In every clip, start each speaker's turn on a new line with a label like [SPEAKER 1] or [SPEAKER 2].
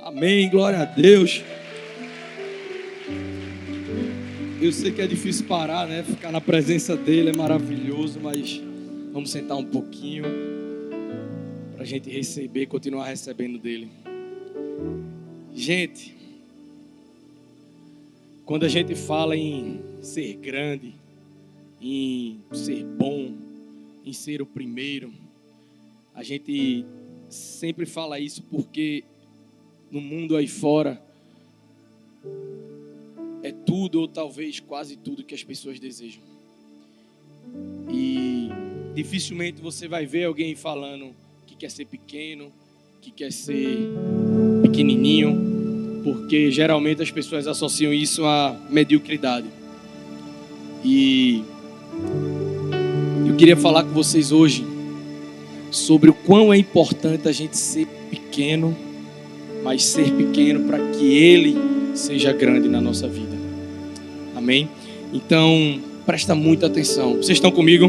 [SPEAKER 1] Amém, glória a Deus. Eu sei que é difícil parar, né? Ficar na presença dele é maravilhoso, mas vamos sentar um pouquinho para a gente receber, continuar recebendo dele. Gente, quando a gente fala em ser grande, em ser bom, em ser o primeiro, a gente sempre fala isso porque no mundo aí fora é tudo ou talvez quase tudo que as pessoas desejam. E dificilmente você vai ver alguém falando que quer ser pequeno, que quer ser pequenininho, porque geralmente as pessoas associam isso à mediocridade. E eu queria falar com vocês hoje sobre o quão é importante a gente ser pequeno, mas ser pequeno para que Ele seja grande na nossa vida. Amém? Então, presta muita atenção. Vocês estão comigo?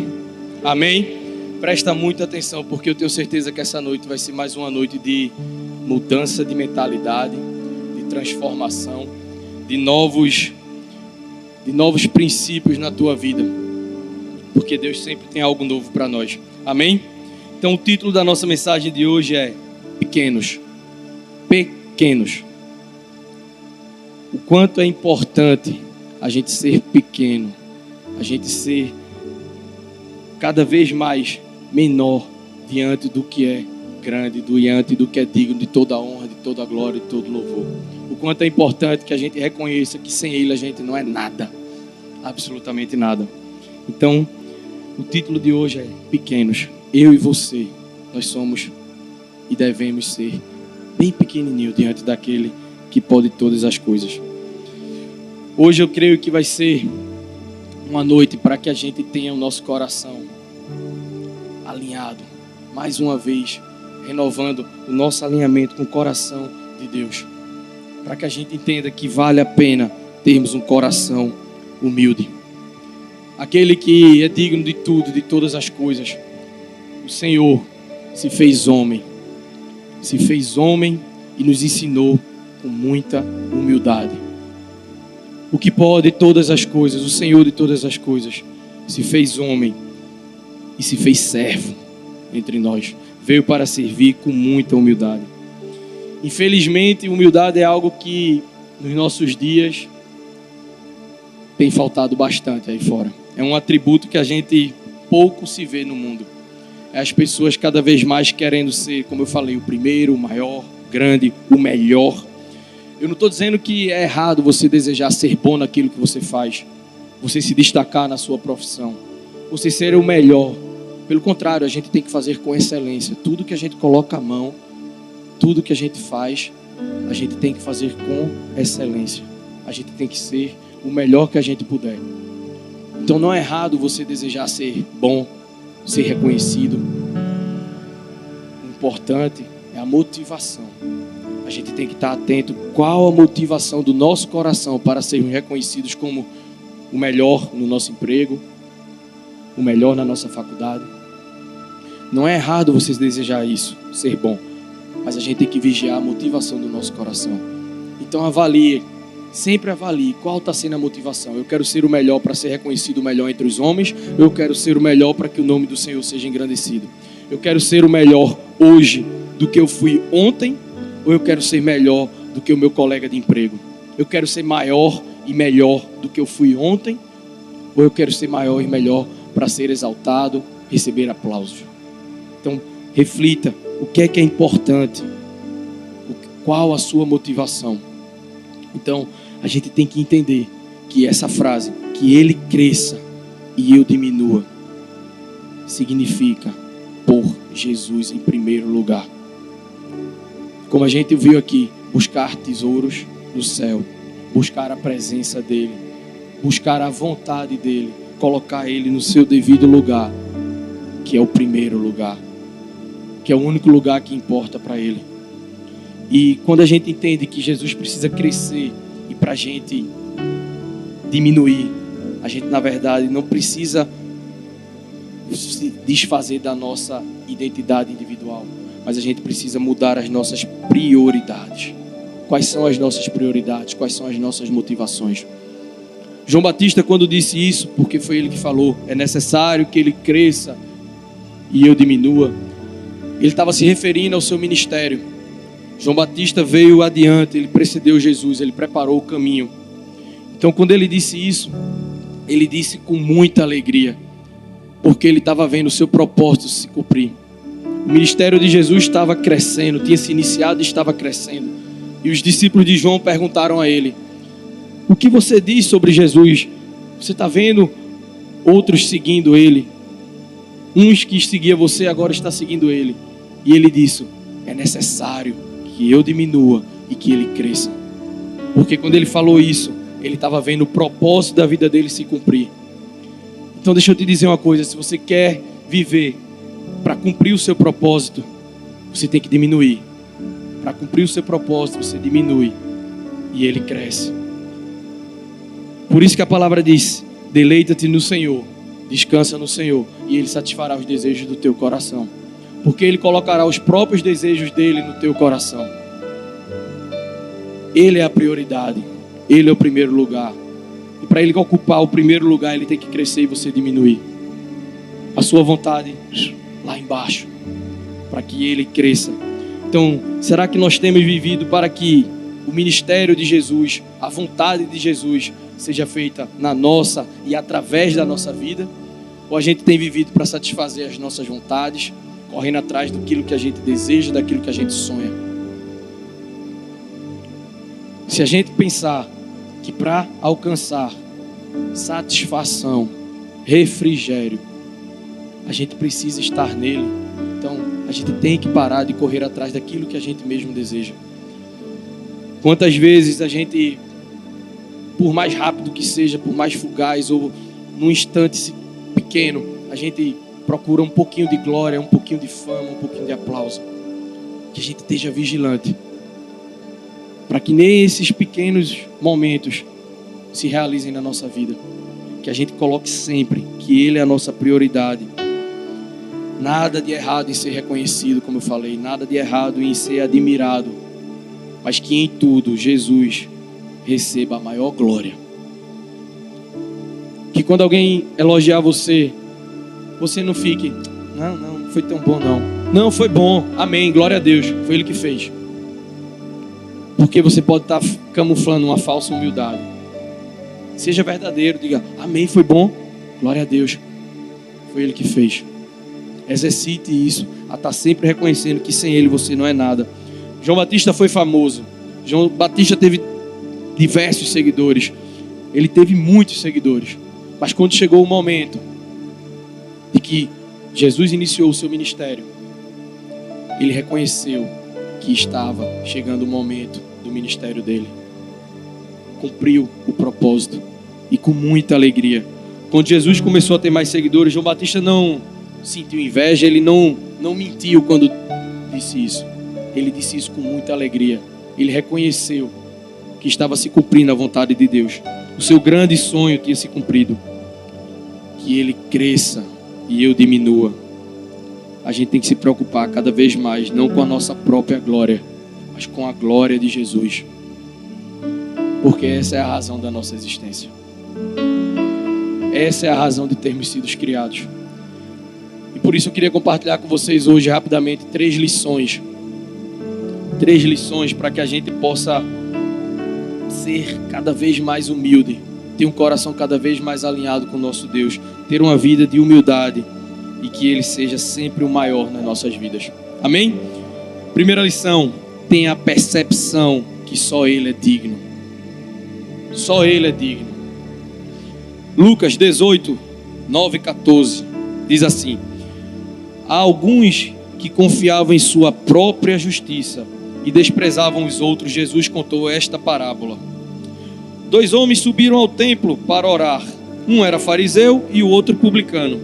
[SPEAKER 1] Amém? Presta muita atenção, porque eu tenho certeza que essa noite vai ser mais uma noite de mudança de mentalidade, de transformação, de novos princípios na tua vida, porque Deus sempre tem algo novo para nós. Amém? Então, o título da nossa mensagem de hoje é Pequenos. Pequenos. O quanto é importante a gente ser pequeno, a gente ser cada vez mais menor diante do que é grande, diante do que é digno de toda a honra, de toda a glória, de todo louvor. O quanto é importante que a gente reconheça que sem Ele a gente não é nada, absolutamente nada. Então, o título de hoje é Pequenos. Eu e você, nós somos e devemos ser bem pequenininho diante daquele que pode todas as coisas. Hoje eu creio que vai ser uma noite para que a gente tenha o nosso coração alinhado, mais uma vez, renovando o nosso alinhamento com o coração de Deus, para que a gente entenda que vale a pena termos um coração humilde, aquele que é digno de tudo, de todas as coisas. O Senhor se fez homem e nos ensinou com muita humildade. O que pode todas as coisas, o Senhor de todas as coisas, se fez homem e se fez servo entre nós. Veio para servir com muita humildade. Infelizmente, humildade é algo que nos nossos dias tem faltado bastante aí fora. É um atributo que a gente pouco se vê no mundo. É as pessoas cada vez mais querendo ser, como eu falei, o primeiro, o maior, o grande, o melhor. Eu não estou dizendo que é errado você desejar ser bom naquilo que você faz, você se destacar na sua profissão, você ser o melhor. Pelo contrário, a gente tem que fazer com excelência. Tudo que a gente coloca a mão, tudo que a gente faz, a gente tem que fazer com excelência. A gente tem que ser o melhor que a gente puder. Então não é errado você desejar ser bom, ser reconhecido. O importante é a motivação. A gente tem que estar atento qual a motivação do nosso coração para sermos reconhecidos como o melhor no nosso emprego, o melhor na nossa faculdade. Não é errado você desejar isso, ser bom, mas a gente tem que vigiar a motivação do nosso coração. Então sempre avalie qual está sendo a motivação. Eu quero ser o melhor para ser reconhecido o melhor entre os homens, eu quero ser o melhor para que o nome do Senhor seja engrandecido. Eu quero ser o melhor hoje do que eu fui ontem, ou eu quero ser melhor do que o meu colega de emprego? Eu quero ser maior e melhor do que eu fui ontem, ou eu quero ser maior e melhor para ser exaltado, receber aplausos? Então, reflita o que é importante, qual a sua motivação. Então, a gente tem que entender que essa frase, que Ele cresça e eu diminua, significa pôr Jesus em primeiro lugar. Como a gente viu aqui, buscar tesouros no céu, buscar a presença dEle, buscar a vontade dEle, colocar Ele no seu devido lugar, que é o primeiro lugar, que é o único lugar que importa para Ele. E quando a gente entende que Jesus precisa crescer e para a gente diminuir, a gente na verdade não precisa se desfazer da nossa identidade individual, mas a gente precisa mudar as nossas prioridades. quais são as nossas prioridades, quais são as nossas motivações. João Batista, quando disse isso, porque foi ele que falou, é necessário que ele cresça e eu diminua, ele estava se referindo ao seu ministério. João Batista veio adiante, ele precedeu Jesus, ele preparou o caminho. Então, quando ele disse isso, ele disse com muita alegria, porque ele estava vendo o seu propósito se cumprir. O ministério de Jesus estava crescendo, tinha se iniciado e estava crescendo. E os discípulos de João perguntaram a ele: o que você diz sobre Jesus? Você está vendo outros seguindo ele? Uns que seguiam você agora está seguindo ele. E ele disse: é necessário que eu diminua e que ele cresça. Porque quando ele falou isso, ele estava vendo o propósito da vida dele se cumprir. Então deixa eu te dizer uma coisa: se você quer viver para cumprir o seu propósito, você tem que diminuir. Para cumprir o seu propósito, você diminui e ele cresce. Por isso que a palavra diz: deleita-te no Senhor, descansa no Senhor, e ele satisfará os desejos do teu coração. Porque ele colocará os próprios desejos dele no teu coração. Ele é a prioridade, ele é o primeiro lugar. E para ele ocupar o primeiro lugar, ele tem que crescer e você diminuir. A sua vontade lá embaixo, para que ele cresça. Então, será que nós temos vivido para que o ministério de Jesus, a vontade de Jesus, seja feita na nossa e através da nossa vida? Ou a gente tem vivido para satisfazer as nossas vontades, correndo atrás daquilo que a gente deseja, daquilo que a gente sonha? Se a gente pensar que para alcançar satisfação, refrigério, a gente precisa estar nele, então a gente tem que parar de correr atrás daquilo que a gente mesmo deseja. Quantas vezes a gente, por mais rápido que seja, por mais fugaz ou num instante pequeno, a gente procura um pouquinho de glória, um pouquinho de fama, um pouquinho de aplauso. Que a gente esteja vigilante, para que nem esses pequenos momentos se realizem na nossa vida. Que a gente coloque sempre que ele é a nossa prioridade. Nada de errado em ser reconhecido, como eu falei, nada de errado em ser admirado, mas que em tudo Jesus receba a maior glória. Que quando alguém elogiar você, você não fique: não foi tão bom não. Não, foi bom, amém, glória a Deus, foi ele que fez. Porque você pode estar camuflando uma falsa humildade. Seja verdadeiro, diga: amém, foi bom, glória a Deus, foi ele que fez. Exercite isso, a estar sempre reconhecendo que sem ele você não é nada. João Batista foi famoso. João Batista teve diversos seguidores. Ele teve muitos seguidores. Mas quando chegou o momento de que Jesus iniciou o seu ministério, ele reconheceu que estava chegando o momento do ministério dele. Cumpriu o propósito e com muita alegria. Quando Jesus começou a ter mais seguidores, João Batista não sentiu inveja, ele não mentiu quando disse isso. Ele disse isso com muita alegria. Ele reconheceu que estava se cumprindo a vontade de Deus. O seu grande sonho tinha se cumprido. Que ele cresça e eu diminua. A gente tem que se preocupar cada vez mais, não com a nossa própria glória, mas com a glória de Jesus. Porque essa é a razão da nossa existência. Essa é a razão de termos sido criados. E por isso eu queria compartilhar com vocês hoje rapidamente 3 lições. 3 lições para que a gente possa ser cada vez mais humilde, ter um coração cada vez mais alinhado com o nosso Deus, ter uma vida de humildade e que Ele seja sempre o maior nas nossas vidas. Amém? Primeira lição: tenha a percepção que só Ele é digno. Só Ele é digno. Lucas 18, 9 e 14 diz assim: há alguns que confiavam em sua própria justiça e desprezavam os outros. Jesus contou esta parábola. 2 homens subiram ao templo para orar. Um era fariseu e o outro publicano.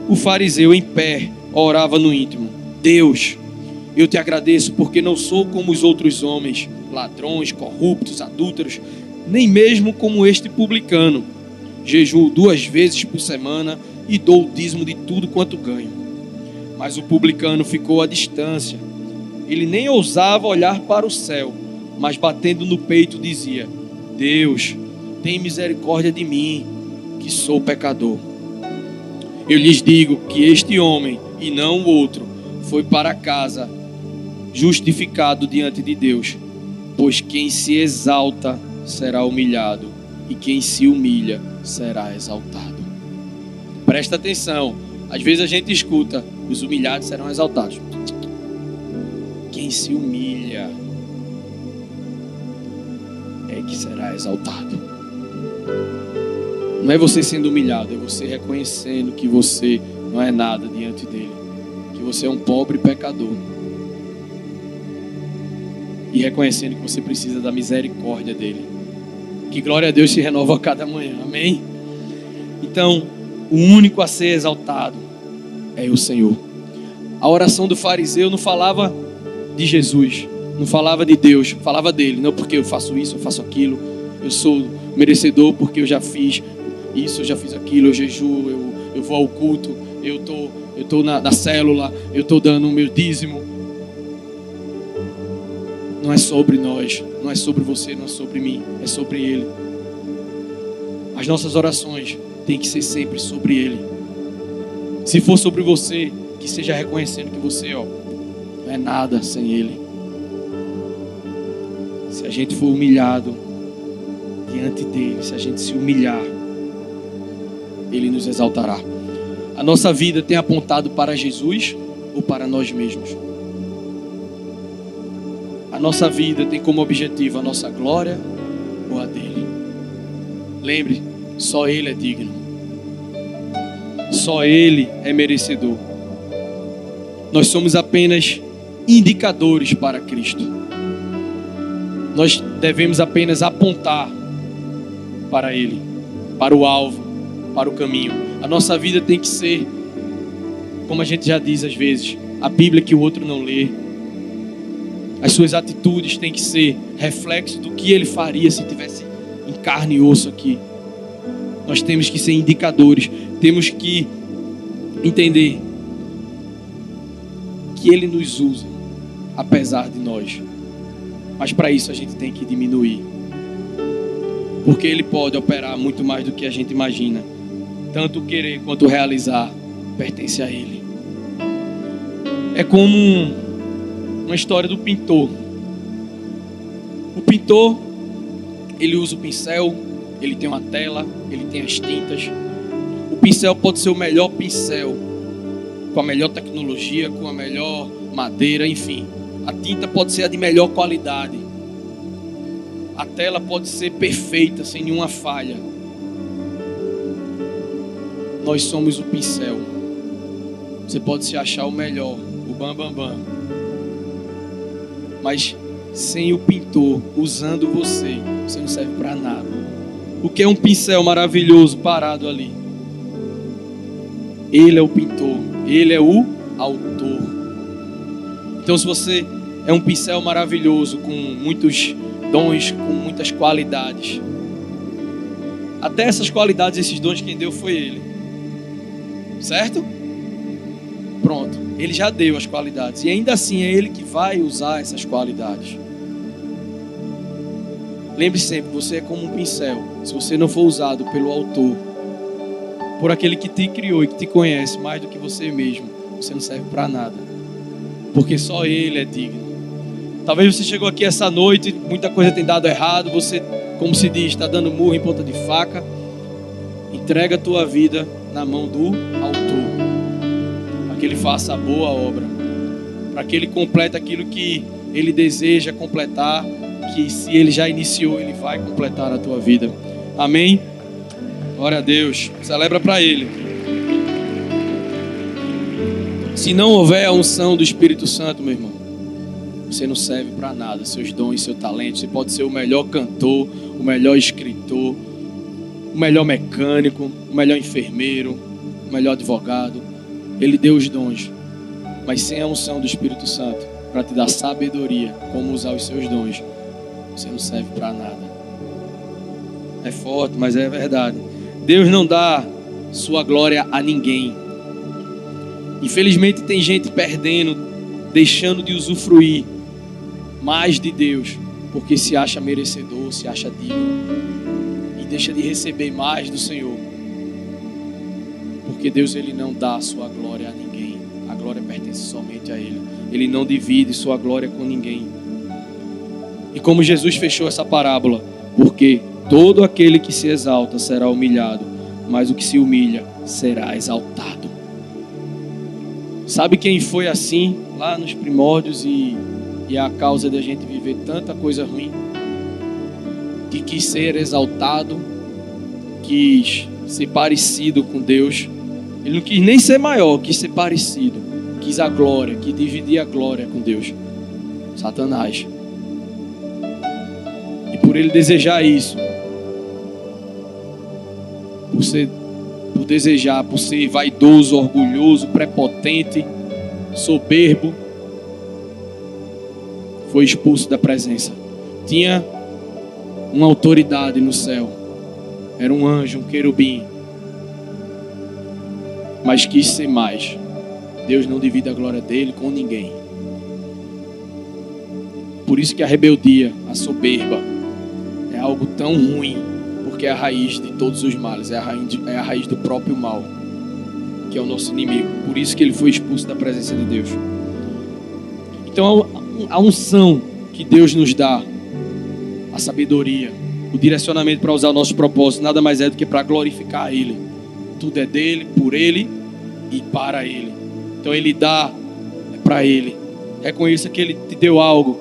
[SPEAKER 1] O fariseu, em pé, orava no íntimo: Deus, eu te agradeço porque não sou como os outros homens, ladrões, corruptos, adúlteros, nem mesmo como este publicano. Jejuo 2 vezes por semana e dou o dízimo de tudo quanto ganho. Mas o publicano ficou à distância. Ele nem ousava olhar para o céu, mas batendo no peito dizia: Deus, tem misericórdia de mim, que sou pecador. Eu lhes digo que este homem, e não o outro, foi para casa justificado diante de Deus, pois quem se exalta será humilhado, e quem se humilha será exaltado. Presta atenção, às vezes a gente escuta: os humilhados serão exaltados. Quem se humilha é que será exaltado. Não é você sendo humilhado, é você reconhecendo que você não é nada diante dele, que você é um pobre pecador, e reconhecendo que você precisa da misericórdia dele. Que glória a Deus se renova a cada manhã, amém? Então, o único a ser exaltado é o Senhor. A oração do fariseu não falava de Jesus, não falava de Deus, falava dele. Não porque eu faço isso, eu faço aquilo, eu sou merecedor porque eu já fiz isso, eu já fiz aquilo, eu jejuo, eu vou ao culto, eu tô na célula, eu estou dando o meu dízimo. Não é sobre nós, não é sobre você, não é sobre mim, é sobre Ele. As nossas orações têm que ser sempre sobre Ele. Se for sobre você, que seja reconhecendo que você, não é nada sem Ele. Se a gente for humilhado diante dele, se a gente se humilhar, Ele nos exaltará. A nossa vida tem apontado para Jesus ou para nós mesmos? A nossa vida tem como objetivo a nossa glória ou a dele? Lembre, só Ele é digno. Só Ele é merecedor. Nós somos apenas indicadores para Cristo. Nós devemos apenas apontar para Ele, para o alvo, para o caminho. A nossa vida tem que ser, como a gente já diz às vezes, a Bíblia que o outro não lê. As suas atitudes têm que ser reflexo do que Ele faria se tivesse em carne e osso aqui. Nós temos que ser indicadores, temos que entender que Ele nos usa, apesar de nós. Mas para isso a gente tem que diminuir, porque Ele pode operar muito mais do que a gente imagina. Tanto o querer quanto o realizar pertence a Ele. É como uma história do pintor. O pintor, ele usa o pincel, ele tem uma tela, ele tem as tintas. O pincel pode ser o melhor pincel, com a melhor tecnologia, com a melhor madeira, enfim. A tinta pode ser a de melhor qualidade. A tela pode ser perfeita, sem nenhuma falha. Nós somos o pincel. Você pode se achar o melhor, o bam. Mas sem o pintor usando você, você não serve para nada. O que é um pincel maravilhoso parado ali? Ele é o pintor, Ele é o autor. Então, se você é um pincel maravilhoso, com muitos dons, com muitas qualidades, até essas qualidades, esses dons, quem deu foi Ele. Certo? Pronto, Ele já deu as qualidades, e ainda assim é Ele que vai usar essas qualidades. Lembre sempre, você é como um pincel. Se você não for usado pelo autor, por aquele que te criou e que te conhece mais do que você mesmo, você não serve para nada, porque só Ele é digno. Talvez você chegou aqui essa noite, muita coisa tem dado errado, você, como se diz, está dando murro em ponta de faca. Entrega a tua vida na mão do autor, para que Ele faça a boa obra, para que Ele complete aquilo que Ele deseja completar, que se Ele já iniciou, Ele vai completar a tua vida. Amém? Glória a Deus. Celebra para Ele. Se não houver a unção do Espírito Santo, meu irmão, você não serve para nada. Seus dons, seu talento. Você pode ser o melhor cantor, o melhor escritor, o melhor mecânico, o melhor enfermeiro, o melhor advogado. Ele deu os dons, mas sem a unção do Espírito Santo para te dar sabedoria como usar os seus dons, você não serve para nada. É forte, mas é verdade. Deus não dá sua glória a ninguém. Infelizmente tem gente perdendo, deixando de usufruir mais de Deus porque se acha merecedor, se acha digno e deixa de receber mais do Senhor. Porque Deus, Ele não dá a sua glória a ninguém. A glória pertence somente a Ele. Ele não divide sua glória com ninguém. E como Jesus fechou essa parábola, porque todo aquele que se exalta será humilhado, mas o que se humilha será exaltado. Sabe quem foi assim lá nos primórdios e é a causa de a gente viver tanta coisa ruim? Que quis ser exaltado, quis ser parecido com Deus. Ele não quis nem ser maior, quis ser parecido. Quis a glória, quis dividir a glória com Deus. Satanás. E por ele desejar isso, por desejar, por ser vaidoso, orgulhoso, prepotente, soberbo, foi expulso da presença. Tinha uma autoridade no céu. Era um anjo, um querubim. Mas quis ser mais. Deus não divide a glória dele com ninguém. Por isso que a rebeldia, a soberba, é algo tão ruim, porque é a raiz de todos os males, é a raiz do próprio mal, que é o nosso inimigo. Por isso que ele foi expulso da presença de Deus. Então a unção que Deus nos dá, a sabedoria, o direcionamento para usar o nosso propósito, nada mais é do que para glorificar Ele. Tudo é dele, por Ele e para Ele. Então Ele dá para Ele. Reconheça que Ele te deu algo,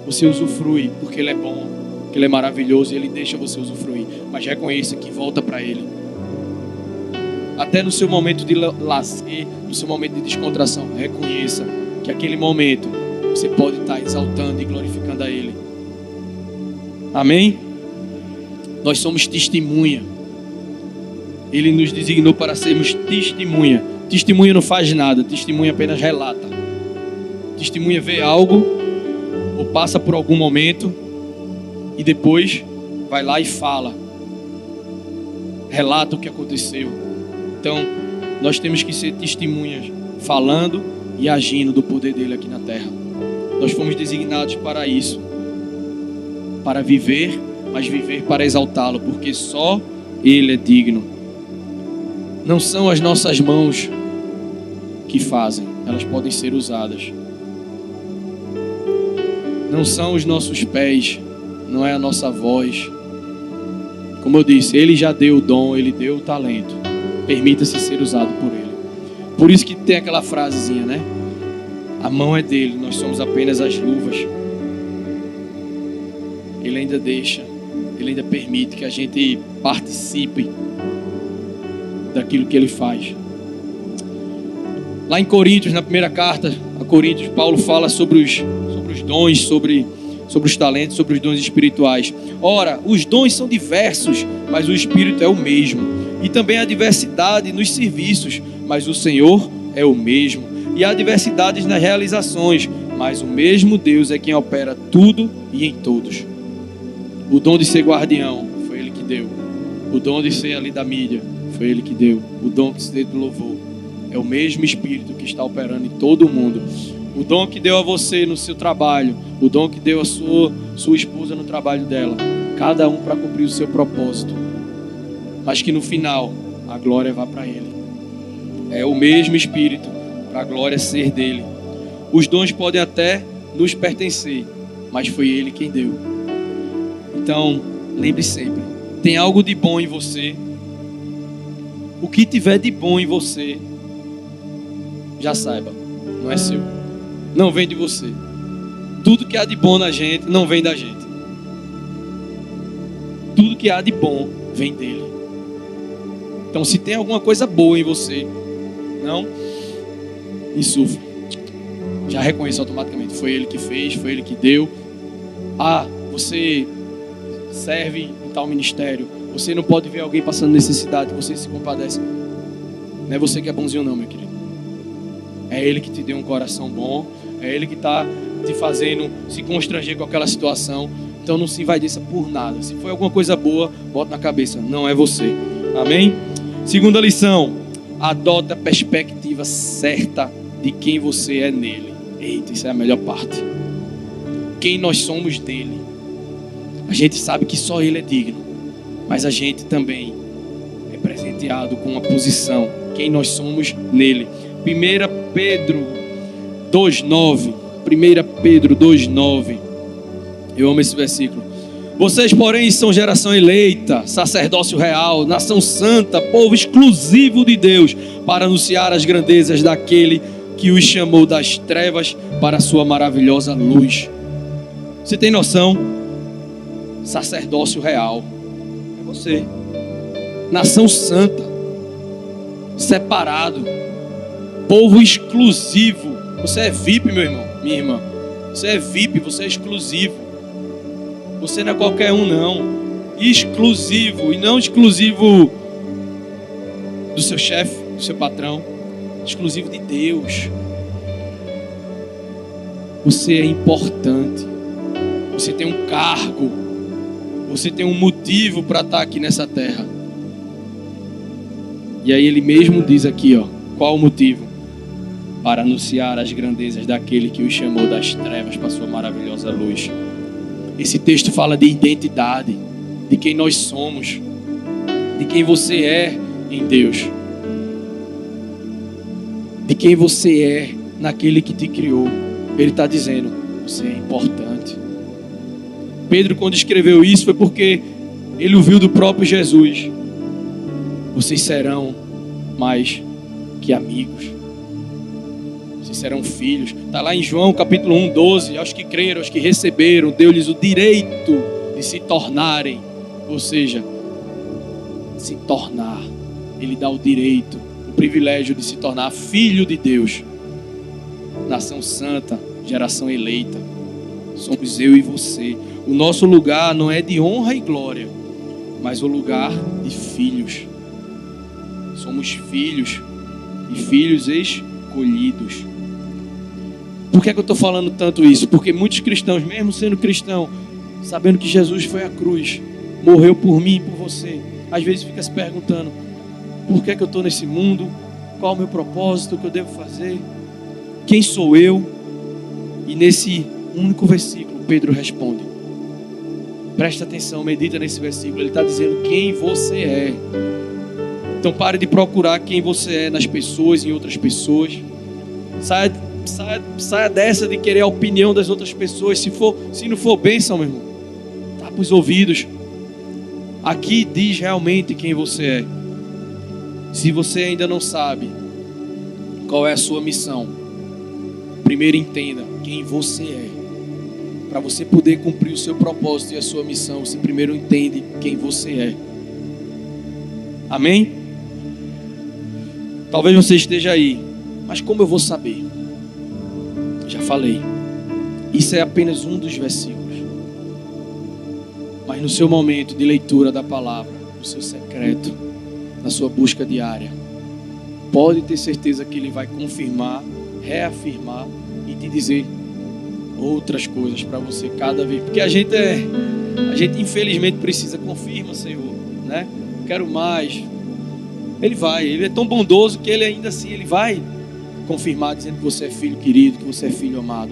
[SPEAKER 1] você usufrui, porque Ele é bom, que Ele é maravilhoso e Ele deixa você usufruir. Mas reconheça que volta para Ele. Até no seu momento de lazer, no seu momento de descontração, reconheça que aquele momento você pode estar exaltando e glorificando a Ele. Amém? Nós somos testemunha. Ele nos designou para sermos testemunha. Testemunha não faz nada, testemunha apenas relata. Testemunha vê algo ou passa por algum momento e depois vai lá e fala. Relata o que aconteceu. Então, nós temos que ser testemunhas, falando e agindo do poder dele aqui na terra. Nós fomos designados para isso, para viver, mas viver para exaltá-lo, porque só ele é digno. Não são as nossas mãos que fazem, elas podem ser usadas. Não são os nossos pés, não é a nossa voz. Como eu disse, ele já deu o dom, ele deu o talento. Permita-se ser usado por ele. Por isso que tem aquela frasezinha, né? A mão é dele, nós somos apenas as luvas. Ele ainda deixa, ele ainda permite que a gente participe daquilo que ele faz. Lá em Coríntios, na primeira carta a Coríntios, Paulo fala sobre os dons, sobre os talentos, sobre os dons espirituais. Ora, os dons são diversos, mas o Espírito é o mesmo. E também há diversidade nos serviços, mas o Senhor é o mesmo. E há diversidades nas realizações, mas o mesmo Deus é quem opera tudo e em todos. O dom de ser guardião, foi Ele que deu. O dom de ser ali da mídia, foi Ele que deu. O dom de ser do louvor, é o mesmo Espírito que está operando em todo o mundo. O dom que deu a você no seu trabalho, o dom que deu a sua esposa no trabalho dela, cada um para cumprir o seu propósito. Mas que no final, a glória vá para Ele. É o mesmo Espírito, para a glória ser dele. Os dons podem até nos pertencer, mas foi Ele quem deu. Então, lembre sempre, tem algo de bom em você. O que tiver de bom em você, já saiba, não é seu. Não vem de você. Tudo que há de bom na gente, não vem da gente. Tudo que há de bom, vem dele. Então, se tem alguma coisa boa em você, não insufle. Já reconheça automaticamente. Foi Ele que fez, foi Ele que deu. Ah, você serve em tal ministério. Você não pode ver alguém passando necessidade, você se compadece. Não é você que é bonzinho não, meu querido. É Ele que te deu um coração bom. É Ele que está te fazendo se constranger com aquela situação. Então não se envaideça por nada. Se foi alguma coisa boa, bota na cabeça. Não é você. Amém? Segunda lição. Adota a perspectiva certa de quem você é nele. Eita, isso é a melhor parte. Quem nós somos dele. A gente sabe que só Ele é digno, mas a gente também é presenteado com uma posição, quem nós somos nele. 1 Pedro 2,9. 1 Pedro 2,9. Eu amo esse versículo. Vocês, porém, são geração eleita, sacerdócio real, nação santa, povo exclusivo de Deus, para anunciar as grandezas daquele que os chamou das trevas para a sua maravilhosa luz. Você tem noção? Sacerdócio real é você. Nação santa, separado, povo exclusivo. Você é VIP, meu irmão, minha irmã. Você é VIP, você é exclusivo. Você não é qualquer um, não. Exclusivo, e não exclusivo do seu chefe, do seu patrão. Exclusivo de Deus. Você é importante. Você tem um cargo. Você tem um motivo para estar aqui nessa terra. E aí ele mesmo diz aqui, ó, qual o motivo? Para anunciar as grandezas daquele que os chamou das trevas para a sua maravilhosa luz. Esse texto fala de identidade, de quem nós somos, de quem você é em Deus, de quem você é naquele que te criou. Ele está dizendo, você é importante. Pedro, quando escreveu isso, foi porque ele ouviu do próprio Jesus. Vocês serão mais que amigos. Vocês serão filhos. Está lá em João capítulo 1, 12. Aos que creram, aos que receberam, deu-lhes o direito de se tornarem. Ou seja, se tornar. Ele dá o direito, o privilégio de se tornar filho de Deus. Nação santa, geração eleita. Somos eu e você. O nosso lugar não é de honra e glória, mas o lugar de filhos. Somos filhos e filhos escolhidos. Por que é que eu estou falando tanto isso? Porque muitos cristãos, mesmo sendo cristão, sabendo que Jesus foi à cruz, morreu por mim e por você, às vezes fica se perguntando, por que é que eu estou nesse mundo? Qual é o meu propósito? O que eu devo fazer? Quem sou eu? E nesse único versículo, Pedro responde. Presta atenção, medita nesse versículo. Ele está dizendo quem você é. Então pare de procurar quem você é nas pessoas, em outras pessoas. Saia dessa de querer a opinião das outras pessoas. Se não for bênção, meu irmão, tapa os ouvidos. Aqui diz realmente quem você é. Se você ainda não sabe qual é a sua missão, primeiro entenda quem você é. Para você poder cumprir o seu propósito e a sua missão, você primeiro entende quem você é. Amém? Talvez você esteja aí, mas como eu vou saber? Já falei. Isso é apenas um dos versículos. Mas no seu momento de leitura da palavra, no seu secreto, na sua busca diária, pode ter certeza que Ele vai confirmar, reafirmar e te dizer outras coisas para você cada vez. Porque a gente infelizmente precisa, confirma, Senhor, né? Quero mais. Ele é tão bondoso que Ele ainda assim, Ele vai confirmar, dizendo que você é filho querido, que você é filho amado.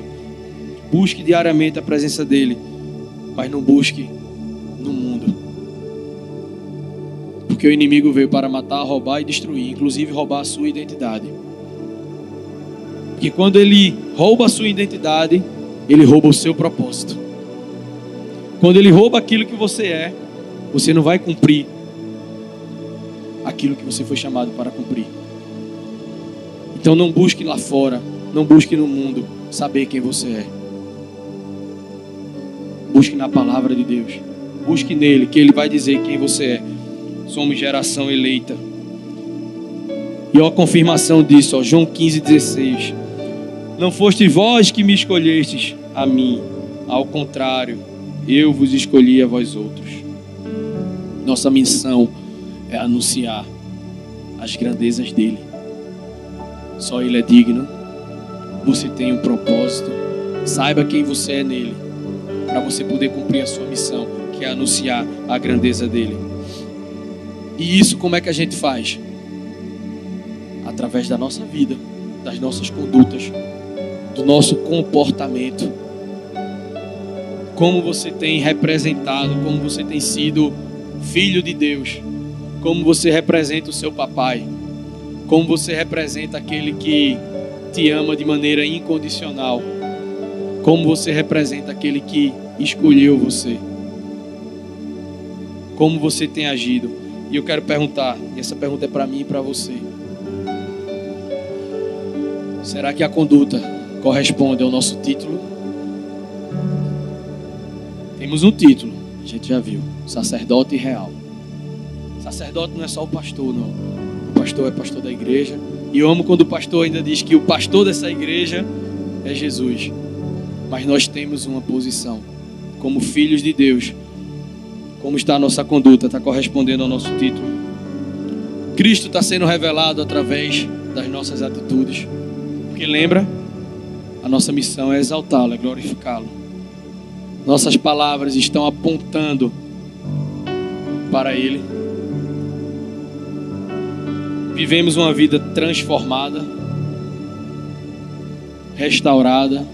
[SPEAKER 1] Busque diariamente a presença dEle, mas não busque no mundo. Porque o inimigo veio para matar, roubar e destruir, inclusive roubar a sua identidade. Porque quando ele rouba a sua identidade, ele rouba o seu propósito. Quando ele rouba aquilo que você é, você não vai cumprir aquilo que você foi chamado para cumprir. Então não busque lá fora, não busque no mundo saber quem você é. Busque na palavra de Deus. Busque nele, que ele vai dizer quem você é. Somos geração eleita. E ó, a confirmação disso, ó, João 15,16. Não foste vós que me escolhestes a mim, ao contrário, eu vos escolhi a vós outros. Nossa missão é anunciar as grandezas dele. Só ele é digno. Você tem um propósito. Saiba quem você é nele, para você poder cumprir a sua missão, que é anunciar a grandeza dele. E isso como é que a gente faz? Através da nossa vida, das nossas condutas, do nosso comportamento. como você tem representado, como você tem sido filho de Deus, como você representa o seu papai, como você representa aquele que te ama de maneira incondicional, como você representa aquele que escolheu você, como você tem agido. E eu quero perguntar, e essa pergunta é para mim e para você: será que a conduta corresponde ao nosso título? Temos um título, a gente já viu: sacerdote real. Sacerdote não é só o pastor, não. O pastor é pastor da igreja. E eu amo quando o pastor ainda diz que o pastor dessa igreja é Jesus. Mas nós temos uma posição como filhos de Deus. Como está a nossa conduta? Está correspondendo ao nosso título? Cristo está sendo revelado através das nossas atitudes. Porque lembra, a nossa missão é exaltá-lo, é glorificá-lo. Nossas palavras estão apontando para Ele. Vivemos uma vida transformada, restaurada,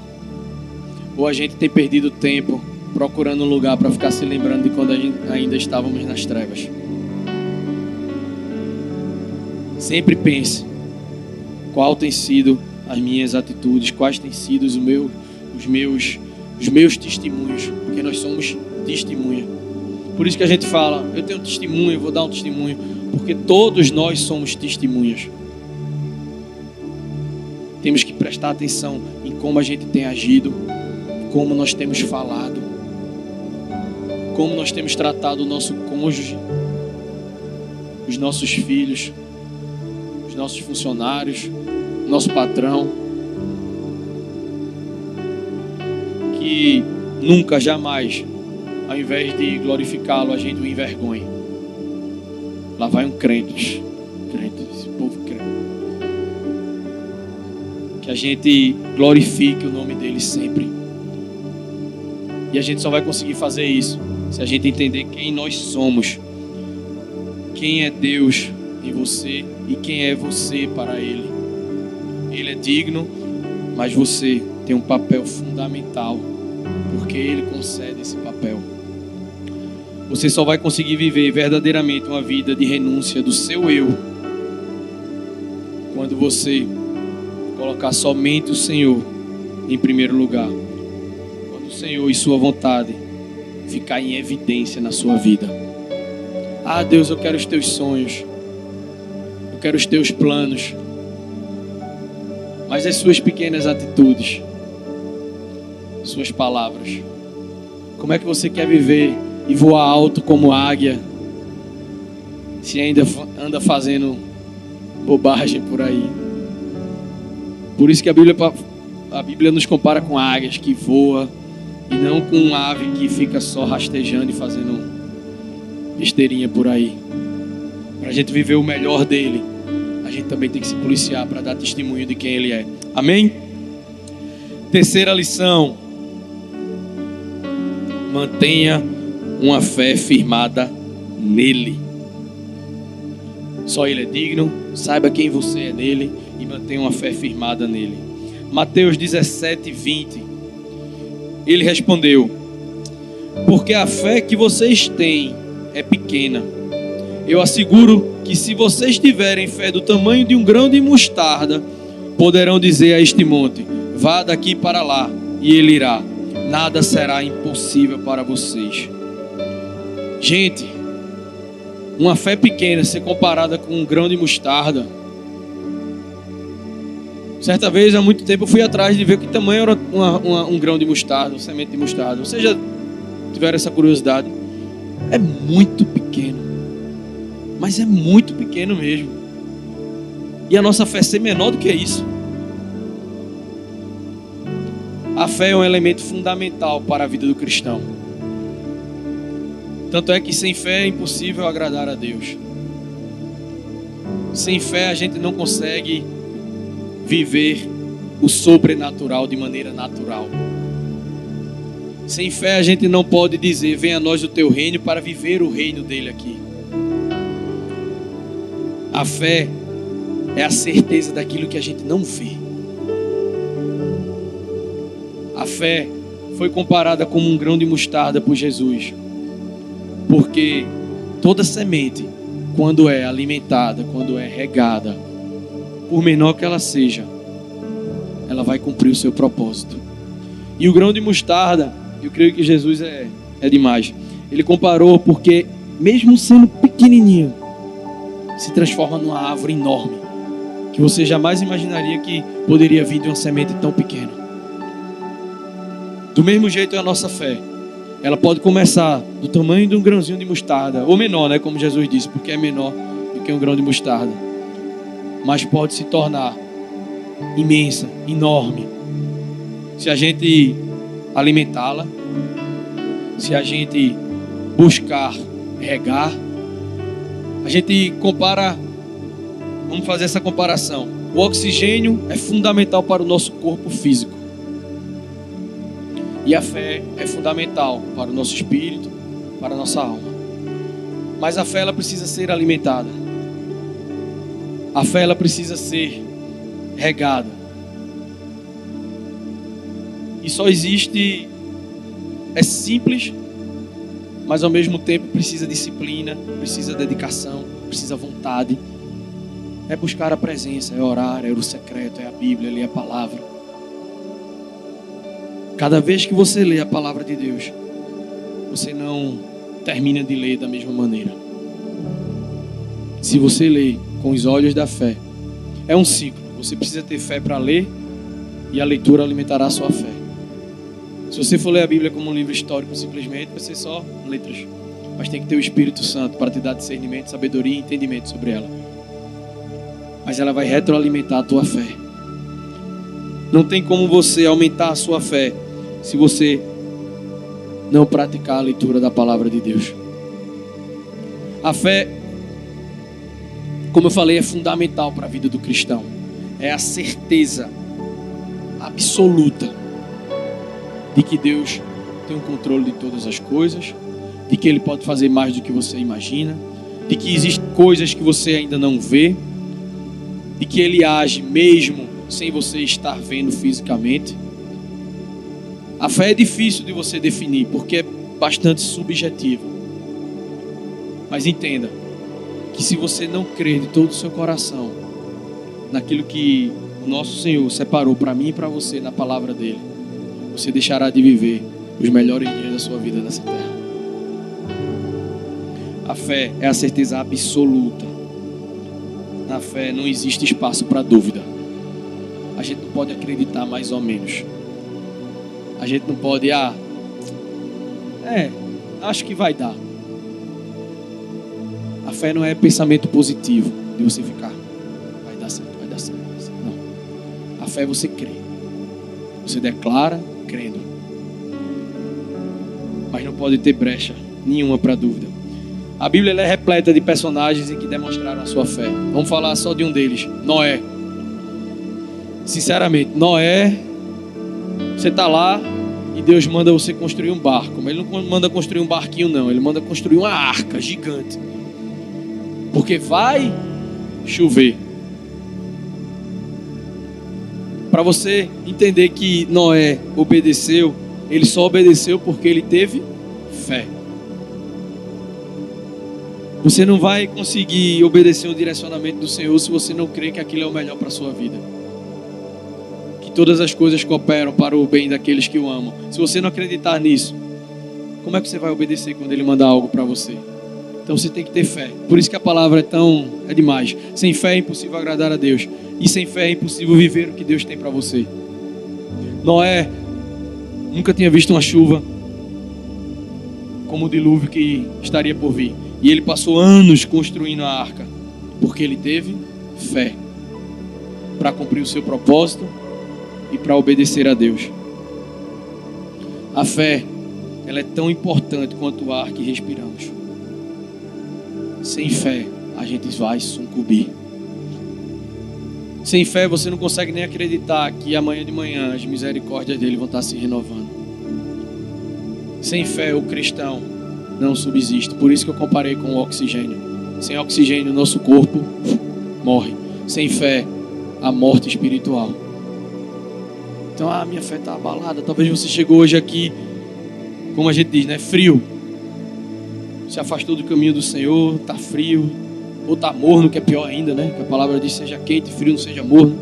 [SPEAKER 1] ou a gente tem perdido tempo procurando um lugar para ficar se lembrando de quando ainda estávamos nas trevas? Sempre pense: qual tem sido as minhas atitudes, quais têm sido os meus testemunhos, porque nós somos testemunha. Por isso que a gente fala: eu tenho um testemunho, eu vou dar um testemunho, porque todos nós somos testemunhas. Temos que prestar atenção em como a gente tem agido, como nós temos falado, como nós temos tratado o nosso cônjuge, os nossos filhos, os nossos funcionários, nosso patrão. Que nunca, jamais, ao invés de glorificá-lo, a gente o envergonhe. Lá vai um crente, esse povo crente. Que a gente glorifique o nome dele sempre. E a gente só vai conseguir fazer isso se a gente entender quem nós somos, quem é Deus em você e quem é você para Ele. Ele é digno, mas você tem um papel fundamental, porque Ele concede esse papel. Você só vai conseguir viver verdadeiramente uma vida de renúncia do seu eu quando você colocar somente o Senhor em primeiro lugar. Quando o Senhor e sua vontade ficar em evidência na sua vida. Ah, Deus, eu quero os teus sonhos, eu quero os teus planos, mas as suas pequenas atitudes, suas palavras, como é que você quer viver e voar alto como águia se ainda anda fazendo bobagem por aí? Por isso que a Bíblia nos compara com águias que voam e não com uma ave que fica só rastejando e fazendo besteirinha por aí. Para a gente viver o melhor dele, a gente também tem que se policiar para dar testemunho de quem ele é. Amém? Terceira lição: mantenha uma fé firmada nele. Só ele é digno, saiba quem você é nele e mantenha uma fé firmada nele. Mateus 17:20. Ele respondeu: porque a fé que vocês têm é pequena. Eu asseguro que se vocês tiverem fé do tamanho de um grão de mostarda, poderão dizer a este monte: vá daqui para lá, e ele irá. Nada será impossível para vocês. Gente, uma fé pequena ser comparada com um grão de mostarda. Certa vez, há muito tempo, eu fui atrás de ver que tamanho era um grão de mostarda, uma semente de mostarda. Vocês já tiveram essa curiosidade? É muito pequeno. Mas é muito pequeno mesmo. E a nossa fé ser menor do que isso. A fé é um elemento fundamental para a vida do cristão. Tanto é que sem fé é impossível agradar a Deus. Sem fé a gente não consegue viver o sobrenatural de maneira natural. Sem fé a gente não pode dizer: venha a nós o teu reino, para viver o reino dele aqui. A fé é a certeza daquilo que a gente não vê. A fé foi comparada como um grão de mostarda por Jesus. Porque toda semente, quando é alimentada, quando é regada, por menor que ela seja, ela vai cumprir o seu propósito. E o grão de mostarda, eu creio que Jesus é demais. Ele comparou porque, mesmo sendo pequenininho, se transforma numa árvore enorme, que você jamais imaginaria que poderia vir de uma semente tão pequena. Do mesmo jeito é a nossa fé. Ela pode começar do tamanho de um grãozinho de mostarda, ou menor, né, como Jesus disse, porque é menor do que um grão de mostarda. Mas pode se tornar imensa, enorme, se a gente alimentá-la, se a gente buscar regar. A gente compara, vamos fazer essa comparação. O oxigênio é fundamental para o nosso corpo físico. E a fé é fundamental para o nosso espírito, para a nossa alma. Mas a fé, ela precisa ser alimentada. A fé, ela precisa ser regada. E só existe, é simples, mas ao mesmo tempo precisa disciplina, precisa dedicação, precisa vontade. É buscar a presença, é orar, é o secreto, é a Bíblia, é ler a palavra. Cada vez que você lê a palavra de Deus, você não termina de ler da mesma maneira. Se você lê com os olhos da fé, é um ciclo. Você precisa ter fé para ler e a leitura alimentará a sua fé. Se você for ler a Bíblia como um livro histórico, simplesmente vai ser só letras. Mas tem que ter o Espírito Santo para te dar discernimento, sabedoria e entendimento sobre ela. Mas ela vai retroalimentar a tua fé. Não tem como você aumentar a sua fé se você não praticar a leitura da palavra de Deus. A fé, como eu falei, é fundamental para a vida do cristão. É a certeza absoluta de que Deus tem o controle de todas as coisas, de que Ele pode fazer mais do que você imagina, de que existem coisas que você ainda não vê, de que Ele age mesmo sem você estar vendo fisicamente. A fé é difícil de você definir, porque é bastante subjetiva. Mas entenda que se você não crer de todo o seu coração naquilo que o nosso Senhor separou para mim e para você na palavra dele, você deixará de viver os melhores dias da sua vida nessa terra. A fé é a certeza absoluta. Na fé não existe espaço para dúvida. A gente não pode acreditar mais ou menos. A gente não pode, acho que vai dar. A fé não é pensamento positivo de você ficar, vai dar certo, vai dar certo, vai dar certo. Não. A fé é você crer. Você declara crendo. Mas não pode ter brecha nenhuma para dúvida. A Bíblia ela é repleta de personagens em que demonstraram a sua fé. Vamos falar só de um deles, Noé. Sinceramente, Noé, você está lá e Deus manda você construir um barco. Mas Ele não manda construir um barquinho não, Ele manda construir uma arca gigante. Porque vai chover. Para você entender que Noé obedeceu, ele só obedeceu porque ele teve fé. Você não vai conseguir obedecer o direcionamento do Senhor se você não crê que aquilo é o melhor para a sua vida. Que todas as coisas cooperam para o bem daqueles que o amam. Se você não acreditar nisso, como é que você vai obedecer quando Ele mandar algo para você? Então você tem que ter fé. Por isso que a palavra é demais. Sem fé é impossível agradar a Deus. E sem fé é impossível viver o que Deus tem para você. Noé nunca tinha visto uma chuva como o dilúvio que estaria por vir. E ele passou anos construindo a arca, porque ele teve fé para cumprir o seu propósito e para obedecer a Deus. A fé, ela é tão importante quanto o ar que respiramos. Sem fé, a gente vai sucumbir. Sem fé, você não consegue nem acreditar que amanhã de manhã as misericórdias dele vão estar se renovando. Sem fé, o cristão não subsiste. Por isso que eu comparei com o oxigênio. Sem oxigênio, nosso corpo morre. Sem fé, a morte espiritual. Então, minha fé está abalada. Talvez você chegou hoje aqui, como a gente diz, né? Frio. Se afastou do caminho do Senhor, está frio. Ou está morno, que é pior ainda, né? Que a palavra diz, seja quente, frio, não seja morno.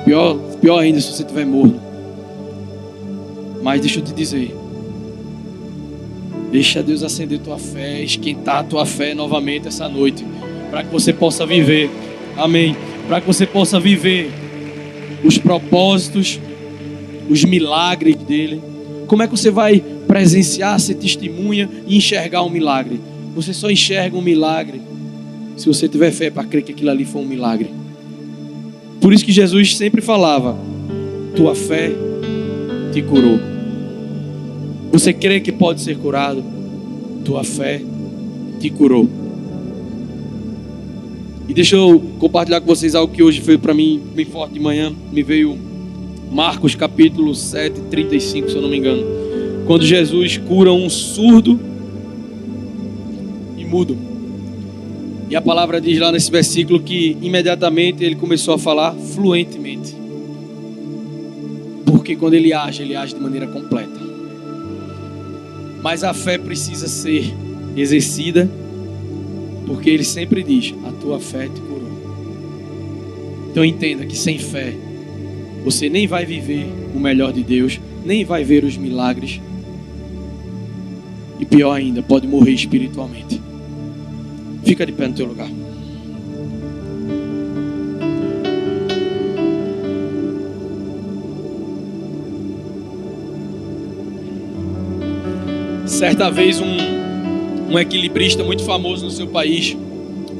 [SPEAKER 1] Pior ainda se você estiver morno. Mas deixa eu te dizer, deixa Deus acender tua fé, esquentar a tua fé novamente essa noite, para que você possa viver, amém, para que você possa viver os propósitos, os milagres dele. Como é que você vai presenciar, ser testemunha e enxergar um milagre? Você só enxerga um milagre se você tiver fé para crer que aquilo ali foi um milagre. Por isso que Jesus sempre falava, tua fé te curou. Você crê que pode ser curado? Tua fé te curou. E deixa eu compartilhar com vocês algo que hoje foi para mim bem forte de manhã. Me veio Marcos capítulo 7, 35, se eu não me engano. Quando Jesus cura um surdo e mudo. E a palavra diz lá nesse versículo que imediatamente ele começou a falar fluentemente. Porque quando ele age de maneira completa. Mas a fé precisa ser exercida, porque ele sempre diz, a tua fé te curou. Então entenda que sem fé, você nem vai viver o melhor de Deus, nem vai ver os milagres. E pior ainda, pode morrer espiritualmente. Fica de pé no teu lugar. Certa vez um equilibrista muito famoso no seu país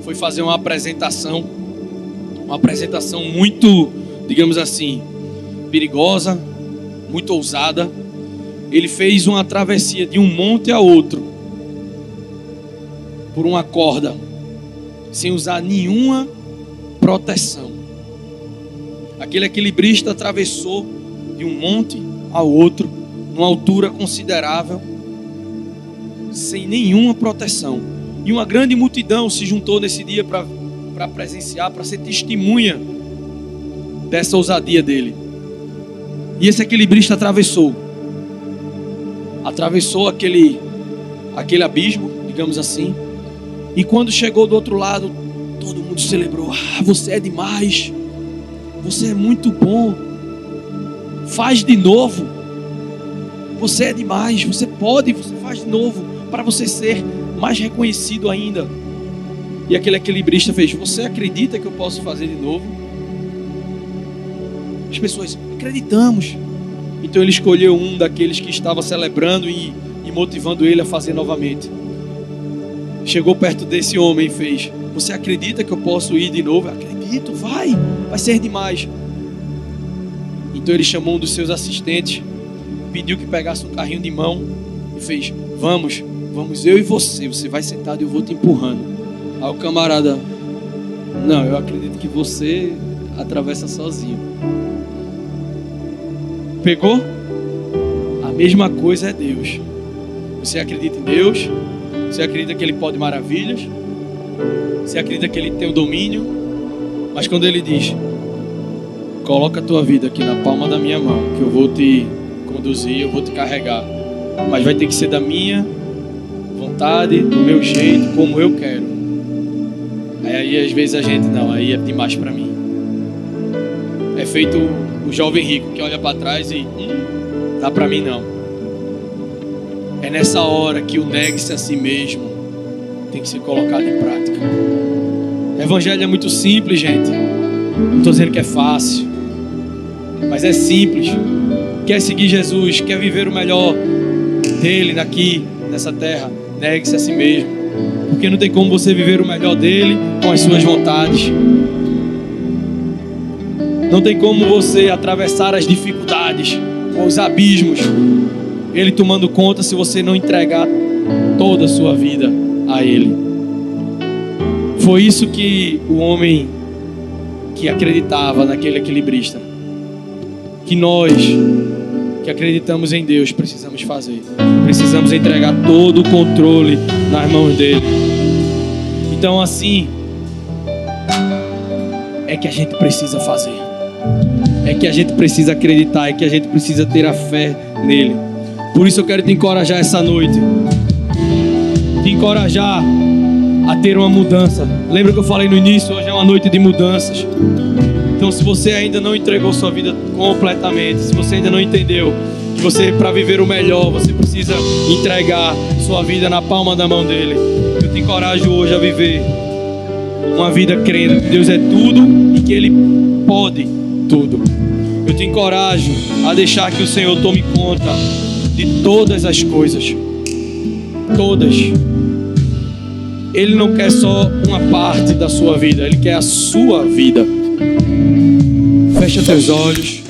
[SPEAKER 1] foi fazer uma apresentação muito, digamos assim, perigosa, muito ousada. Ele fez uma travessia de um monte a outro por uma corda, sem usar nenhuma proteção. Aquele equilibrista atravessou de um monte ao outro, numa altura considerável, sem nenhuma proteção. E uma grande multidão se juntou nesse dia para presenciar, para ser testemunha dessa ousadia dele. E esse equilibrista atravessou aquele abismo, digamos assim. E quando chegou do outro lado, todo mundo celebrou. Você é demais, você é muito bom, faz de novo, você é demais, você faz de novo, para você ser mais reconhecido ainda. E aquele equilibrista fez, você acredita que eu posso fazer de novo? As pessoas, acreditamos. Então ele escolheu um daqueles que estava celebrando e motivando ele a fazer novamente. Chegou perto desse homem e fez, você acredita que eu posso ir de novo? Acredito, vai ser demais. Então ele chamou um dos seus assistentes, pediu que pegasse um carrinho de mão e fez, vamos eu e você vai sentado e eu vou te empurrando. Aí o camarada, não, eu acredito que você atravessa sozinho. Pegou? A mesma coisa é Deus. Você acredita em Deus? Você acredita que Ele pode maravilhas? Você acredita que Ele tem o domínio? Mas quando Ele diz, coloca a tua vida aqui na palma da minha mão, que eu vou te conduzir, eu vou te carregar, mas vai ter que ser da minha vontade, do meu jeito, como eu quero. Aí às vezes a gente, não, aí é demais para mim. É feito o jovem rico que olha para trás e dá para mim não. É nessa hora que o negue-se a si mesmo tem que ser colocado em prática. O evangelho é muito simples, gente. Não estou dizendo que é fácil, mas é simples. Quer seguir Jesus, quer viver o melhor dele aqui nessa terra, negue-se a si mesmo, porque não tem como você viver o melhor dele com as suas vontades. Não tem como você atravessar as dificuldades, os abismos, ele tomando conta, se você não entregar toda a sua vida a ele. Foi isso que o homem que acreditava naquele equilibrista, que nós que acreditamos em Deus precisamos fazer. Precisamos entregar todo o controle nas mãos dele. Então assim é que a gente precisa fazer. é que a gente precisa acreditar, é que a gente precisa ter a fé nele. Por isso eu quero te encorajar essa noite. Te encorajar a ter uma mudança. Lembra que eu falei no início? Hoje é uma noite de mudanças. Então, se você ainda não entregou sua vida completamente, se você ainda não entendeu que você, para viver o melhor, você precisa entregar sua vida na palma da mão dele, eu te encorajo hoje a viver uma vida crendo que Deus é tudo e que Ele pode tudo. Eu te encorajo a deixar que o Senhor tome conta de todas as coisas. Todas. Ele não quer só uma parte da sua vida, Ele quer a sua vida. Fecha teus olhos.